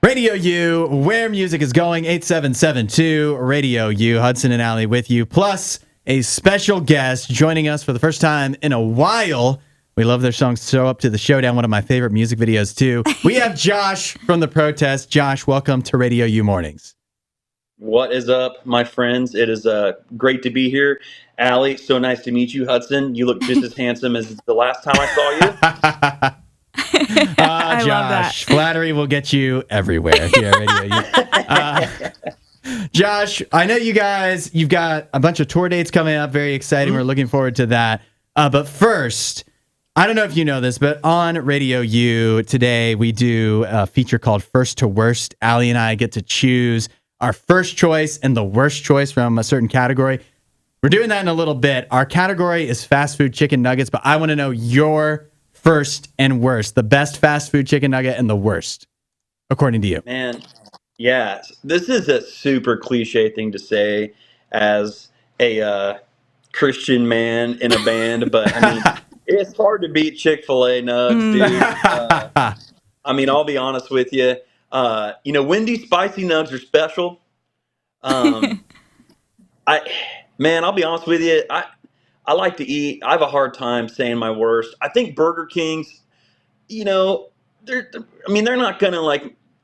Radio U, where music is going, 8772 Radio U, Hudson and Aly with you, plus a special guest joining us for the first time in a while. We love their song, Show Up to the Showdown, one of my favorite music videos, too. We have Josh from The Protest. Josh, welcome to Radio U Mornings. What is up, my friends? It is great to be here. Aly, so nice to meet you. Hudson, you look just as handsome as the last time I saw you. I love that. Flattery will get you everywhere here at Radio U. Josh, I know you guys, you've got a bunch of tour dates coming up. Very exciting. We're looking forward to that. But first, I don't know if you know this, but on Radio U today, we do a feature called First to Worst. Aly and I get to choose our first choice and the worst choice from a certain category. We're doing that in a little bit. Our category is fast food chicken nuggets, but I want to know your first and worst, the best fast food chicken nugget and the worst, according to you. Man, yeah, this is a super cliche thing to say as a Christian man in a band, but I mean, it's hard to beat Chick-fil-A nugs, dude. I mean, I'll be honest with you. Wendy's spicy nugs are special. I'll be honest with you. I like to eat. I have a hard time saying my worst. I think Burger King's, they're not gonna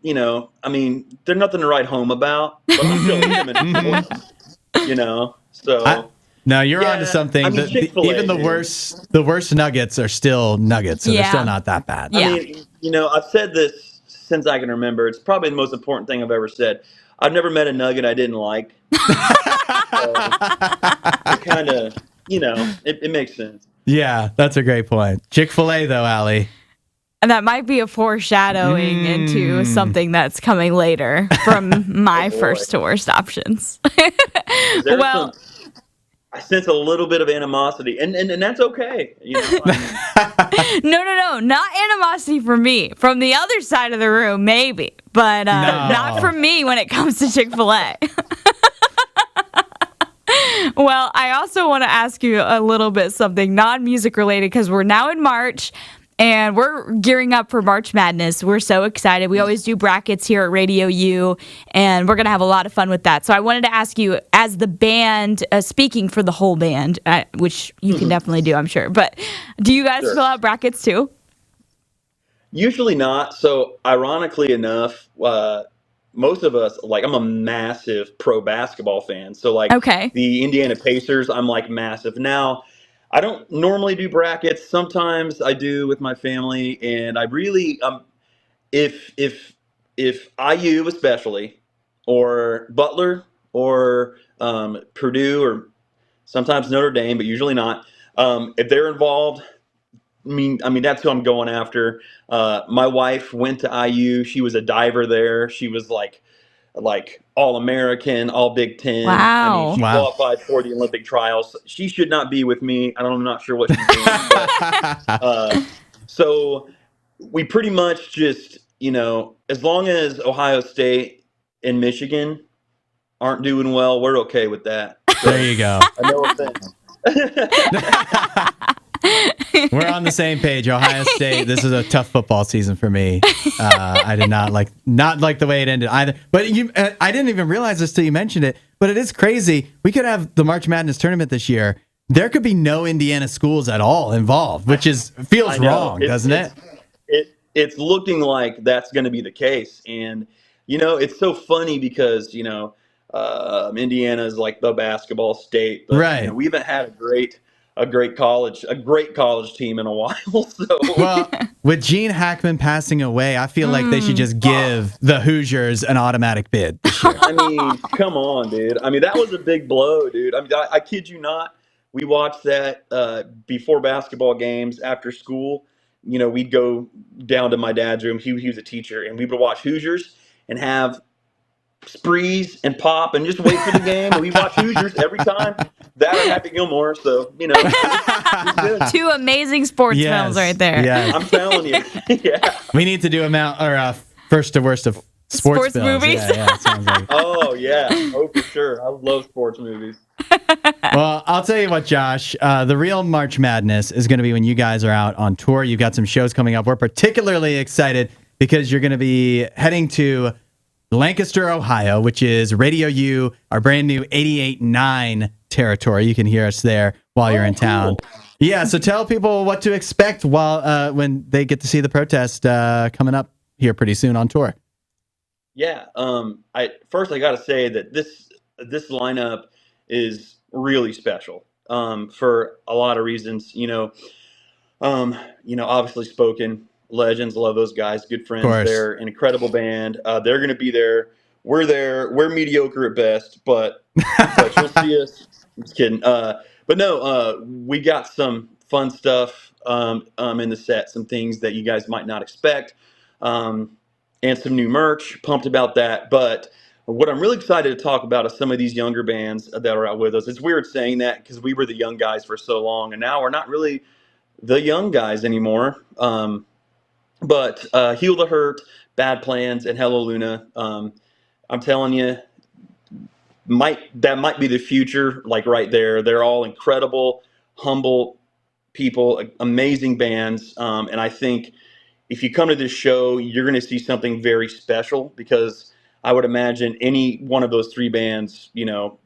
they're nothing to write home about. But I'm still eating them, So no, you're onto something. Even the worst nuggets are still nuggets, so they're still not that bad. Yeah. I mean, I've said this since I can remember. It's probably the most important thing I've ever said. I've never met a nugget I didn't like. It kind of. It makes sense. Yeah, that's a great point. Chick-fil-A, though, Aly. And that might be a foreshadowing into something that's coming later from my first to worst options. Well, I sense a little bit of animosity, and that's okay. No, not animosity from me. From the other side of the room, maybe, but not from me when it comes to Chick-fil-A. Well, I also want to ask you a little bit something non-music related because we're now in March and we're gearing up for March Madness. We're so excited. We always do brackets here at Radio U, and we're going to have a lot of fun with that. So I wanted to ask you, as the band, speaking for the whole band, which you can definitely do, I'm sure, but do you guys fill out brackets too? Usually not. So ironically enough, most of us, I'm a massive pro basketball fan. So, the Indiana Pacers, I'm, massive. Now, I don't normally do brackets. Sometimes I do with my family. And I really, if IU especially, or Butler, or Purdue, or sometimes Notre Dame, but usually not, if they're involved, I mean, that's who I'm going after. My wife went to IU. She was a diver there. She was like All-American, all Big Ten. Wow. I mean, she qualified for the Olympic trials. She should not be with me. I'm not sure what she's doing. But, so we pretty much just, as long as Ohio State and Michigan aren't doing well, we're okay with that. So, there you go. I know offense. We're on the same page. Ohio State, this is a tough football season for me. I did not like the way it ended either. But I didn't even realize this till you mentioned it. But it is crazy. We could have the March Madness tournament this year. There could be no Indiana schools at all involved, which feels wrong, doesn't it? It's looking like that's going to be the case. And, it's so funny because, Indiana is like the basketball state. But, right. We haven't had a great college team in a while. So, well, with Gene Hackman passing away, I feel like they should just give the Hoosiers an automatic bid this year. I mean, come on, dude. I mean, that was a big blow, dude. I mean, I kid you not. We watched that before basketball games after school. We'd go down to my dad's room. He was a teacher, and we would watch Hoosiers and have sprees and pop and just wait for the game. And we watch Hoosiers every time. That or Happy Gilmore. So, Two amazing sports films right there. Yes. I'm telling you. Yeah. We need to do first to worst of sports films. Movies. Yeah, it sounds like. Oh, yeah. Oh, for sure. I love sports movies. Well, I'll tell you what, Josh. The real March Madness is going to be when you guys are out on tour. You've got some shows coming up. We're particularly excited because you're going to be heading to Lancaster, Ohio, which is RadioU, our brand new 88.9 territory. You can hear us there while you're in town. Cool. Yeah, so tell people what to expect while when they get to see the protest coming up here pretty soon on tour. Yeah, I got to say that this lineup is really special for a lot of reasons. Obviously, Spoken legends, love those guys, good friends. They're an incredible band. They're going to be there. We're there. We're mediocre at best, but you'll see us. I'm just kidding. But no, we got some fun stuff in the set. Some things that you guys might not expect. And some new merch. Pumped about that. But what I'm really excited to talk about is some of these younger bands that are out with us. It's weird saying that because we were the young guys for so long, and now we're not really the young guys anymore. But Heal the Hurt, Bad Plans, and Hello Luna. I'm telling you, that might be the future, like right there. They're all incredible, humble people, amazing bands. And I think if you come to this show, you're going to see something very special because I would imagine any one of those three bands,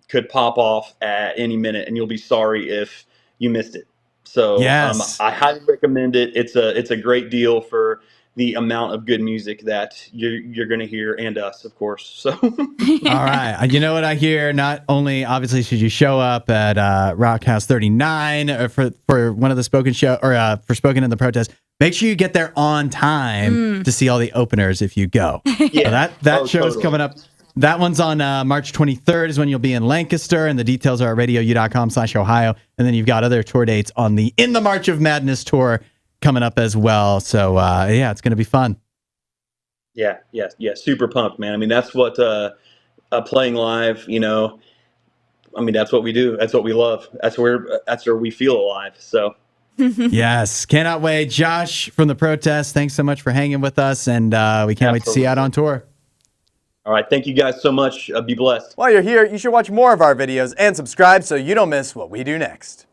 could pop off at any minute, and you'll be sorry if you missed it. So yes. I highly recommend it. It's a great deal for the amount of good music that you're going to hear, and us, of course. So, all right. You know what I hear? Not only obviously should you show up at Rock House 39 for one of the Spoken show or for Spoken in the protest. Make sure you get there on time to see all the openers if you go. Yeah, so that show's coming up. That one's on March 23rd is when you'll be in Lancaster, and the details are at radiou.com/Ohio. And then you've got other tour dates on the In the March of Madness tour coming up as well. So, it's going to be fun. Yeah. Super pumped, man. I mean, that's what playing live, that's what we do. That's what we love. That's where we feel alive. So. Yes, cannot wait. Josh from the protest, thanks so much for hanging with us, and we can't wait to see you out on tour. All right, thank you guys so much. Be blessed. While you're here, you should watch more of our videos and subscribe so you don't miss what we do next.